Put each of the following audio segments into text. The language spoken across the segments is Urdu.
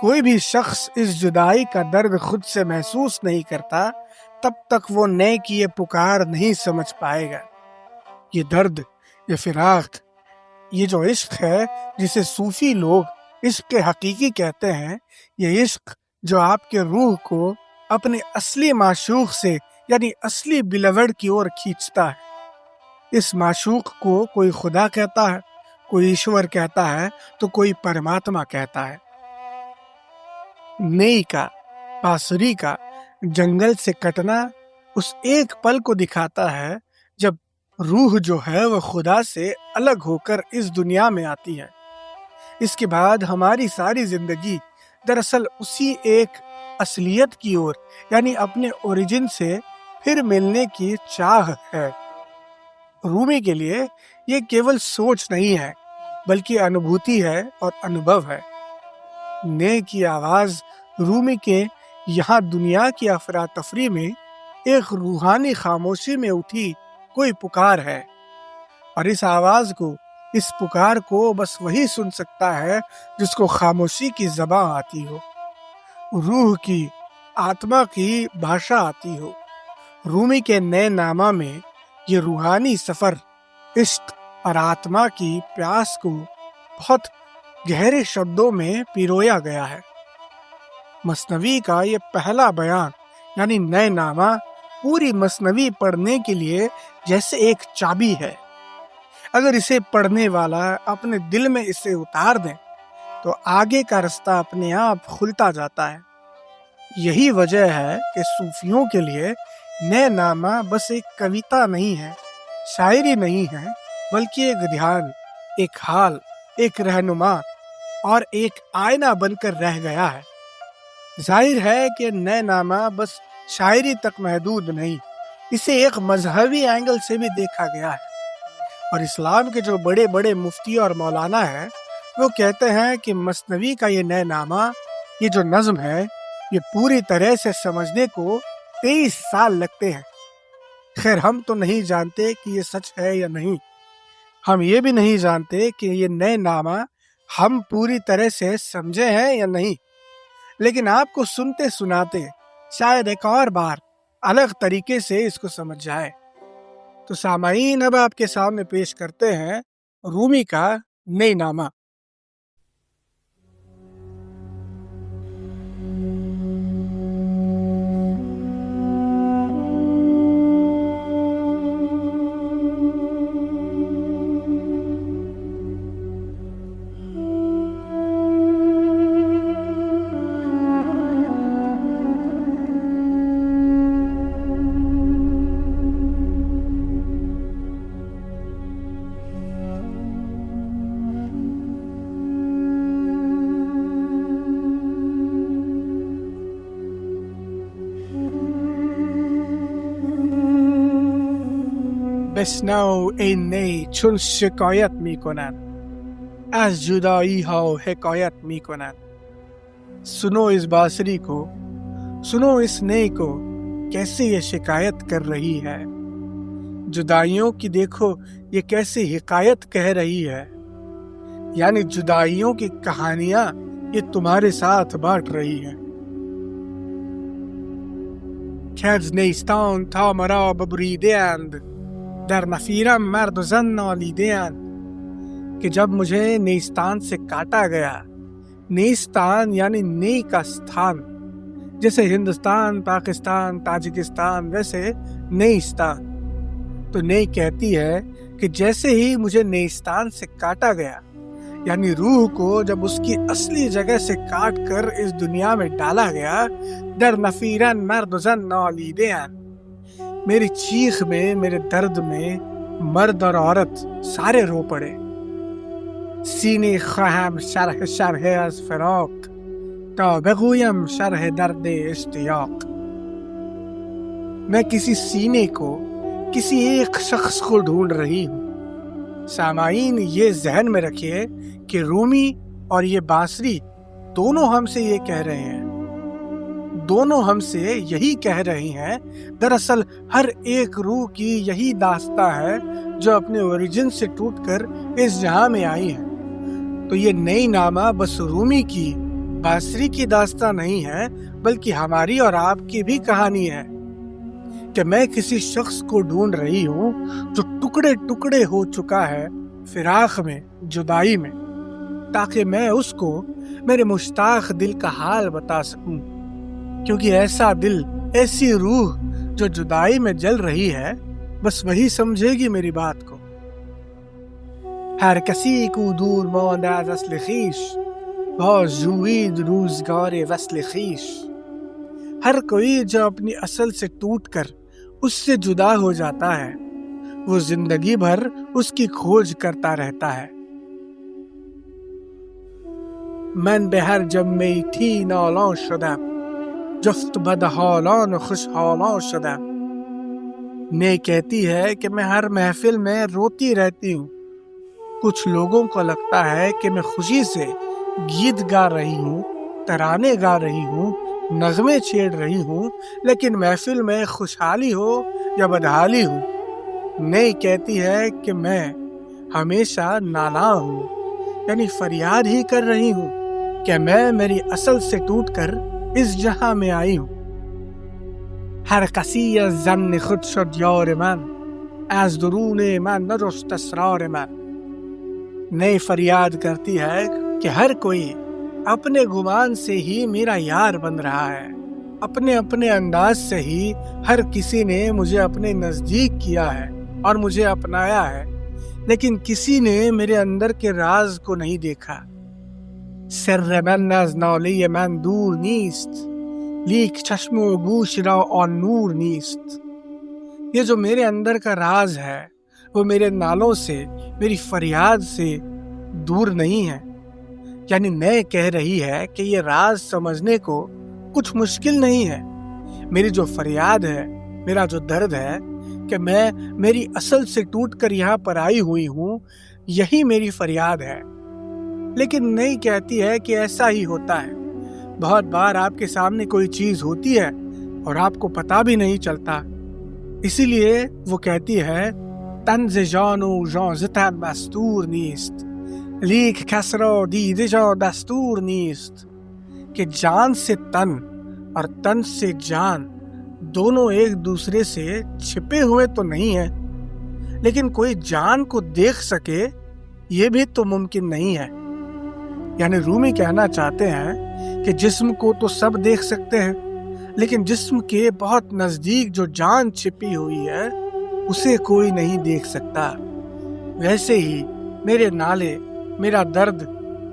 کوئی بھی شخص اس جدائی کا درد خود سے محسوس نہیں کرتا تب تک وہ نئے کی یہ پکار نہیں سمجھ پائے گا۔ یہ درد، یہ فراق، یہ جو عشق ہے جسے صوفی لوگ عشق حقیقی کہتے ہیں، یہ عشق جو آپ کے روح کو اپنے اصلی معشوق سے یعنی اصلی بلوڈ کی اور کھینچتا ہے۔ اس معشوق کو کوئی خدا کہتا ہے، کوئی ایشور کہتا ہے تو کوئی پرماتما کہتا ہے۔ نئی کا، بانسری کا جنگل سے کٹنا اس ایک پل کو دکھاتا ہے جب روح جو ہے وہ خدا سے الگ ہو کر اس دنیا میں آتی ہے۔ اس کے بعد ہماری ساری زندگی دراصل اسی ایک اصلیت کی اور یعنی اپنے اوریجن سے پھر ملنے کی چاہ ہے۔ رومی کے لیے یہ کیول سوچ نہیں ہے بلکہ انوبھوتی ہے اور انوبھو ہے۔ نئے کی آواز رومی کے یہاں دنیا کی افراتفری میں ایک روحانی خاموشی میں اٹھی کوئی پکار ہے، اور اس آواز کو، اس پکار کو بس وہی سن سکتا ہے جس کو خاموشی کی زباں آتی ہو، روح کی، آتما کی بھاشا آتی ہو۔ رومی کے نئے نامہ میں یہ روحانی سفر، عشق اور آتما کی پیاس کو بہت گہرے شبدوں میں پیرویا گیا ہے۔ مثنوی کا یہ پہلا بیان یعنی نئے نامہ پوری مثنوی پڑھنے کے لیے جیسے ایک چابی ہے۔ اگر اسے پڑھنے والا اپنے دل میں اسے اتار دیں تو آگے کا رستہ اپنے آپ کھلتا جاتا ہے۔ یہی وجہ ہے کہ صوفیوں کے لیے نئے نامہ بس ایک کویتا نہیں ہے، شاعری نہیں ہے، بلکہ ایک دھیان، ایک حال، ایک رہنما اور ایک آئینہ بن کر رہ گیا ہے۔ ظاہر ہے کہ نئے نامہ بس شاعری تک محدود نہیں، اسے ایک مذہبی اینگل سے بھی دیکھا گیا ہے، اور اسلام کے جو بڑے بڑے مفتی اور مولانا ہیں وہ کہتے ہیں کہ مثنوی کا یہ نئے نامہ، یہ جو نظم ہے، یہ پوری طرح سے سمجھنے کو 23 سال لگتے ہیں۔ خیر ہم تو نہیں جانتے کہ یہ سچ ہے یا نہیں، ہم یہ بھی نہیں جانتے کہ یہ نئے نامہ ہم پوری طرح سے سمجھے ہیں یا نہیں، لیکن آپ کو سنتے سناتے شاید ایک اور بار الگ طریقے سے اس کو سمجھ جائے۔ تو سامعین، اب آپ کے سامنے پیش کرتے ہیں رومی کا نئی نامہ۔ بشنو ای نی چون شکایت می کنند، از جدایی ها حکایت می کنند۔ سنو اس بانسری کو، سنو اس نی کو، کیسے یہ شکایت کر رہی ہے۔ جدائیوں کی دیکھو یہ کیسے حکایت کہہ رہی ہے، یعنی جدائیوں کی کہانیاں یہ تمہارے ساتھ بانٹ رہی ہے۔ کج نیستان تا مرا ببریده اند، در نفیرم مرد و زن نالیده اند، کہ جب مجھے نیستان سے کاٹا گیا، نیستان یعنی نئی کا ستھان، جیسے ہندوستان، پاکستان، تاجکستان، ویسے نیستان۔ تو نئی کہتی ہے کہ جیسے ہی مجھے نیستان سے کاٹا گیا، یعنی روح کو جب اس کی اصلی جگہ سے کاٹ کر اس دنیا میں ڈالا گیا، در نفیرن مرد و زن نالیده اند، میری چیخ میں، میرے درد میں مرد اور عورت سارے رو پڑے۔ سینه خواهم شرح شرح از فراق، تا بگویم شرح درد اشتیاق۔ میں کسی سینے کو، کسی ایک شخص کو ڈھونڈ رہی ہوں۔ سامعین یہ ذہن میں رکھیے کہ رومی اور یہ بانسری دونوں ہم سے یہ کہہ رہے ہیں، دونوں ہم سے یہی کہہ رہی ہیں۔ دراصل ہر ایک روح کی یہی داستاں ہے جو اپنے اوریجن سے ٹوٹ کر اس جہاں میں آئی ہے۔ تو یہ نئی نامہ بس رومی کی بانسری کی داستان نہیں ہے، بلکہ ہماری اور آپ کی بھی کہانی ہے کہ میں کسی شخص کو ڈھونڈ رہی ہوں جو ٹکڑے ٹکڑے ہو چکا ہے فراق میں، جدائی میں، تاکہ میں اس کو میرے مشتاق دل کا حال بتا سکوں، کیونکہ ایسا دل، ایسی روح جو جدائی میں جل رہی ہے، بس وہی سمجھے گی میری بات کو۔ ہر کسی کو دور ماند از اصل خویش، باز جوید روزگار وصل خویش۔ ہر کوئی جو اپنی اصل سے ٹوٹ کر اس سے جدا ہو جاتا ہے، وہ زندگی بھر اس کی کھوج کرتا رہتا ہے۔ من به هر جمیتی نالان شدم، جفت بدحالان و خوشحالان شدم۔ نے کہتی ہے کہ میں ہر محفل میں روتی رہتی ہوں۔ کچھ لوگوں کو لگتا ہے کہ میں خوشی سے گیت گا رہی ہوں، ترانے گا رہی ہوں، نغمے چھیڑ رہی ہوں، لیکن محفل میں خوشحالی ہو یا بدحالی ہو، نے کہتی ہے کہ میں ہمیشہ نالاں ہوں، یعنی فریاد ہی کر رہی ہوں کہ میں میری اصل سے ٹوٹ کر اس جہاں میں آئی ہوں۔ ہر کسی از ظن خود شد یار من، از درون من نجست اسرار من۔ نئی فریاد کرتی ہے کہ ہر کوئی اپنے گمان سے ہی میرا یار بن رہا ہے، اپنے اپنے انداز سے ہی ہر کسی نے مجھے اپنے نزدیک کیا ہے اور مجھے اپنایا ہے، لیکن کسی نے میرے اندر کے راز کو نہیں دیکھا۔ سر من از ناله من دور نیست، لیک چشم و گوش را آن نور نیست۔ یہ جو میرے اندر کا راز ہے وہ میرے نالوں سے، میری فریاد سے دور نہیں ہے۔ یعنی نئے کہہ رہی ہے کہ یہ راز سمجھنے کو کچھ مشکل نہیں ہے۔ میری جو فریاد ہے، میرا جو درد ہے کہ میں میری اصل سے ٹوٹ کر یہاں پر آئی ہوئی ہوں، یہی میری فریاد ہے۔ لیکن نہیں کہتی ہے کہ ایسا ہی ہوتا ہے۔ بہت بار آپ کے سامنے کوئی چیز ہوتی ہے اور آپ کو پتہ بھی نہیں چلتا، اسی لیے وہ کہتی ہے تن جان و جان ز تن دستور نیست، لیک کس را دیده جان دستور نیست۔ کہ جان سے تن اور تن سے جان دونوں ایک دوسرے سے چھپے ہوئے تو نہیں ہیں، لیکن کوئی جان کو دیکھ سکے یہ بھی تو ممکن نہیں ہے۔ یعنی رومی کہنا چاہتے ہیں کہ جسم کو تو سب دیکھ سکتے ہیں، لیکن جسم کے بہت نزدیک جو جان چھپی ہوئی ہے اسے کوئی نہیں دیکھ سکتا۔ ویسے ہی میرے نالے، میرا درد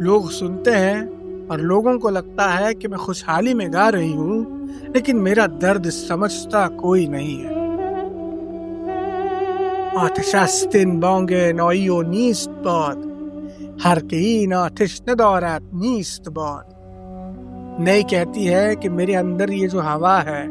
لوگ سنتے ہیں اور لوگوں کو لگتا ہے کہ میں خوشحالی میں گا رہی ہوں، لیکن میرا درد سمجھتا کوئی نہیں ہے۔ آتش است این بانگ نایی و نیست باد، ہر که این آتش ندارد نیست باد۔ نئی کہتی ہے کہ میرے اندر یہ جو ہوا ہے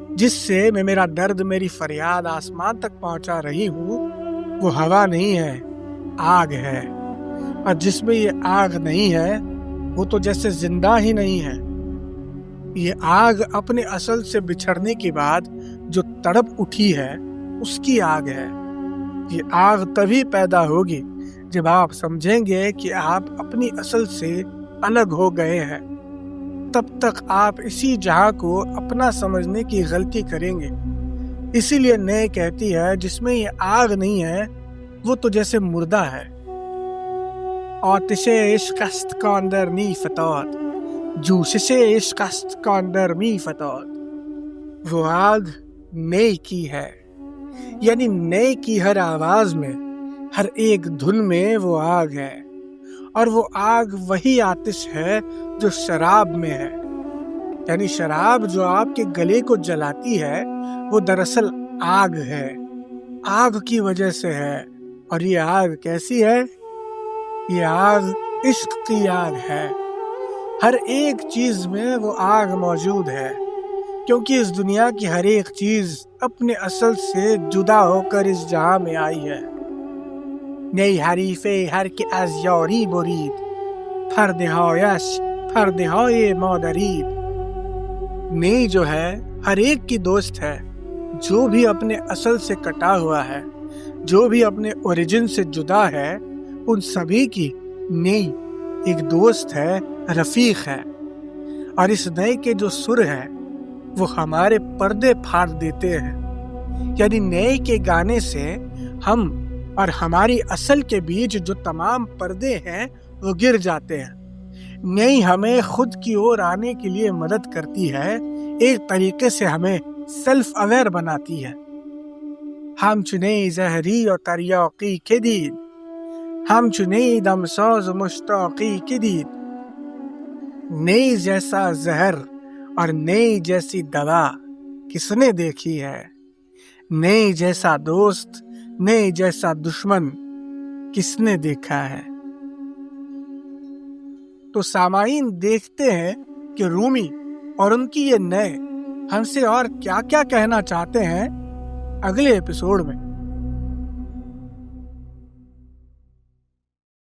جس سے میں میرا درد، میری فریاد آسمان تک پہنچا رہی ہوں، وہ ہوا نہیں ہے، آگ ہے۔ اور جس میں یہ آگ نہیں ہے وہ تو جیسے زندہ ہی نہیں ہے۔ یہ آگ اپنے اصل سے بچھڑنے کے بعد جو تڑپ اٹھی ہے اس کی آگ ہے۔ یہ آگ تبھی پیدا ہوگی جب آپ سمجھیں گے کہ آپ اپنی اصل سے الگ ہو گئے ہیں۔ تب تک آپ اسی جہاں کو اپنا سمجھنے کی غلطی کریں گے۔ اسی لیے نئے کہتی ہے جس میں یہ آگ نہیں ہے وہ تو جیسے مردہ ہے۔ آتش عشق است کاندر می فتاد، جوشش عشق است کاندر می فتاد۔ وہ آگ نئے کی ہے، یعنی نئے کی ہر آواز میں، ہر ایک دھن میں وہ آگ ہے، اور وہ آگ وہی آتش ہے جو شراب میں ہے۔ یعنی شراب جو آپ کے گلے کو جلاتی ہے وہ دراصل آگ ہے، آگ کی وجہ سے ہے۔ اور یہ آگ کیسی ہے؟ یہ آگ عشق کی آگ ہے۔ ہر ایک چیز میں وہ آگ موجود ہے، کیونکہ اس دنیا کی ہر ایک چیز اپنے اصل سے جدا ہو کر اس جہاں میں آئی ہے۔ نی حریف هر که از یاری برید، پرده‌هایش پرده‌های ما درید۔ نئی جو ہے ہر ایک کی دوست ہے، جو بھی اپنے اصل سے کٹا ہوا ہے، جو بھی اپنے اوریجن سے جدا ہے، ان سبھی کی نئی ایک دوست ہے، رفیق ہے۔ اور اس نئے کے جو سر ہیں وہ ہمارے پردے پھاڑ دیتے ہیں. یعنی نئے کے گانے سے ہم اور ہماری اصل کے بیچ جو تمام پردے ہیں وہ گر جاتے ہیں. نئی ہمیں خود کی اور آنے کے لیے مدد کرتی ہے، ایک طریقے سے ہمیں سیلف اویئر بناتی ہے. ہم چنئی زہری و تریاقی کے دید، ہم چنئی دمسوز مشتاقی کے دید. نئی جیسا زہر اور نئی جیسی دوا کس نے دیکھی ہے؟ نئی جیسا دوست، نئی جیسا دشمن کس نے دیکھا ہے؟ تو سامعین، دیکھتے ہیں کہ رومی اور ان کی یہ نئے ہم سے اور کیا کیا کہنا چاہتے ہیں اگلے ایپیسوڈ میں.